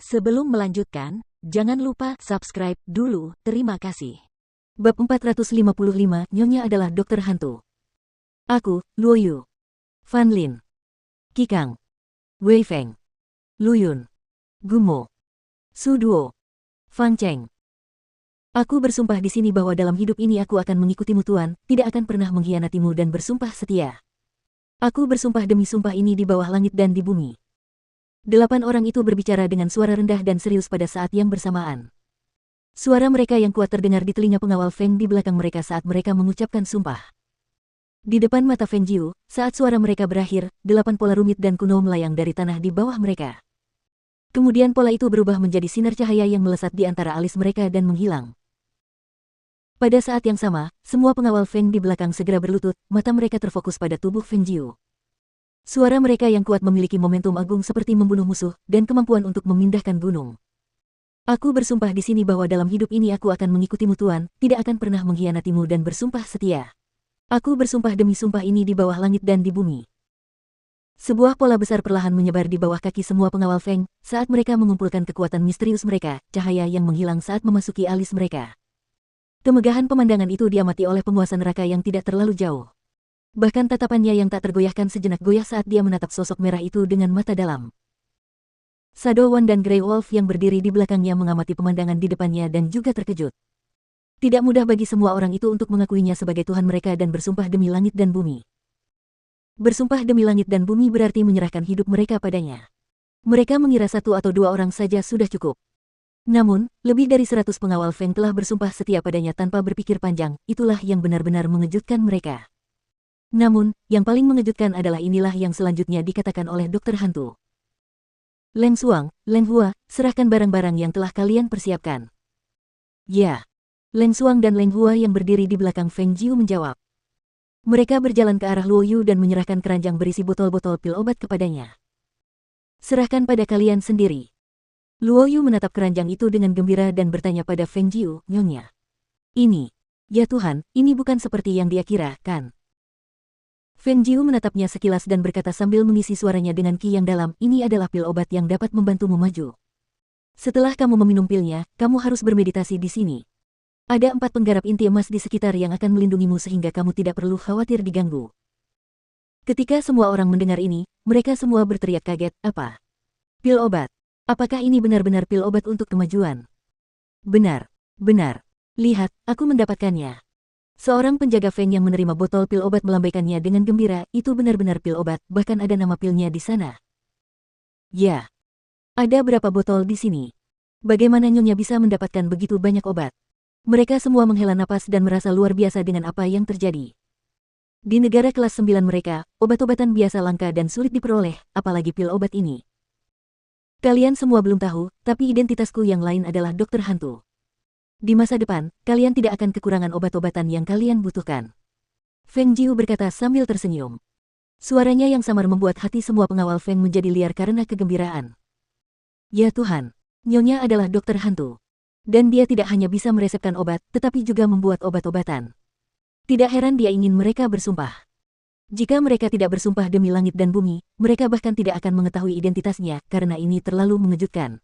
Sebelum melanjutkan, jangan lupa subscribe dulu, terima kasih. Bab 455, Nyonya adalah dokter hantu. Aku, Luo Yu, Fan Lin, Qikang, Wei Feng, Lu Yun, Gumo, Su Duo, Fang Cheng. Aku bersumpah di sini bahwa dalam hidup ini aku akan mengikutimu Tuan, tidak akan pernah mengkhianatimu dan bersumpah setia. Aku bersumpah demi sumpah ini di bawah langit dan di bumi. 8 orang itu berbicara dengan suara rendah dan serius pada saat yang bersamaan. Suara mereka yang kuat terdengar di telinga pengawal Feng di belakang mereka saat mereka mengucapkan sumpah. Di depan mata Feng Jiu, saat suara mereka berakhir, 8 pola rumit dan kuno melayang dari tanah di bawah mereka. Kemudian pola itu berubah menjadi sinar cahaya yang melesat di antara alis mereka dan menghilang. Pada saat yang sama, semua pengawal Feng di belakang segera berlutut, mata mereka terfokus pada tubuh Feng Jiu. Suara mereka yang kuat memiliki momentum agung seperti membunuh musuh dan kemampuan untuk memindahkan gunung. Aku bersumpah di sini bahwa dalam hidup ini aku akan mengikutimu Tuan, tidak akan pernah mengkhianatimu dan bersumpah setia. Aku bersumpah demi sumpah ini di bawah langit dan di bumi. Sebuah pola besar perlahan menyebar di bawah kaki semua pengawal Feng, saat mereka mengumpulkan kekuatan misterius mereka, cahaya yang menghilang saat memasuki alis mereka. Kemegahan pemandangan itu diamati oleh penguasa neraka yang tidak terlalu jauh. Bahkan tatapannya yang tak tergoyahkan sejenak goyah saat dia menatap sosok merah itu dengan mata dalam. Shadow One dan Grey Wolf yang berdiri di belakangnya mengamati pemandangan di depannya dan juga terkejut. Tidak mudah bagi semua orang itu untuk mengakuinya sebagai Tuhan mereka dan bersumpah demi langit dan bumi. Bersumpah demi langit dan bumi berarti menyerahkan hidup mereka padanya. Mereka mengira 1 atau 2 orang saja sudah cukup. Namun, lebih dari 100 pengawal Feng telah bersumpah setia padanya tanpa berpikir panjang, itulah yang benar-benar mengejutkan mereka. Namun, yang paling mengejutkan adalah inilah yang selanjutnya dikatakan oleh dokter hantu. Leng Xuang, Leng Hua, serahkan barang-barang yang telah kalian persiapkan. Ya. Leng Xuang dan Leng Hua yang berdiri di belakang Feng Jiu menjawab. Mereka berjalan ke arah Luo Yu dan menyerahkan keranjang berisi botol-botol pil obat kepadanya. Serahkan pada kalian sendiri. Luo Yu menatap keranjang itu dengan gembira dan bertanya pada Feng Jiu, Nyonya. Ini. Ya Tuhan, ini bukan seperti yang dia kira, kan? Feng Jiu menatapnya sekilas dan berkata sambil mengisi suaranya dengan ki yang dalam, ini adalah pil obat yang dapat membantumu maju. Setelah kamu meminum pilnya, kamu harus bermeditasi di sini. Ada 4 penggarap inti emas di sekitar yang akan melindungimu sehingga kamu tidak perlu khawatir diganggu. Ketika semua orang mendengar ini, mereka semua berteriak kaget, apa? Pil obat? Apakah ini benar-benar pil obat untuk kemajuan? Benar, benar. Lihat, aku mendapatkannya. Seorang penjaga Feng yang menerima botol pil obat melambaikannya dengan gembira, itu benar-benar pil obat, bahkan ada nama pilnya di sana. Ya. Ada berapa botol di sini? Bagaimana Nyonya bisa mendapatkan begitu banyak obat? Mereka semua menghela napas dan merasa luar biasa dengan apa yang terjadi. Di negara kelas 9 mereka, obat-obatan biasa langka dan sulit diperoleh, apalagi pil obat ini. Kalian semua belum tahu, tapi identitasku yang lain adalah dokter hantu. Di masa depan, kalian tidak akan kekurangan obat-obatan yang kalian butuhkan. Feng Jiu berkata sambil tersenyum. Suaranya yang samar membuat hati semua pengawal Feng menjadi liar karena kegembiraan. Ya Tuhan, Nyonya adalah dokter hantu. Dan dia tidak hanya bisa meresepkan obat, tetapi juga membuat obat-obatan. Tidak heran dia ingin mereka bersumpah. Jika mereka tidak bersumpah demi langit dan bumi, mereka bahkan tidak akan mengetahui identitasnya, karena ini terlalu mengejutkan.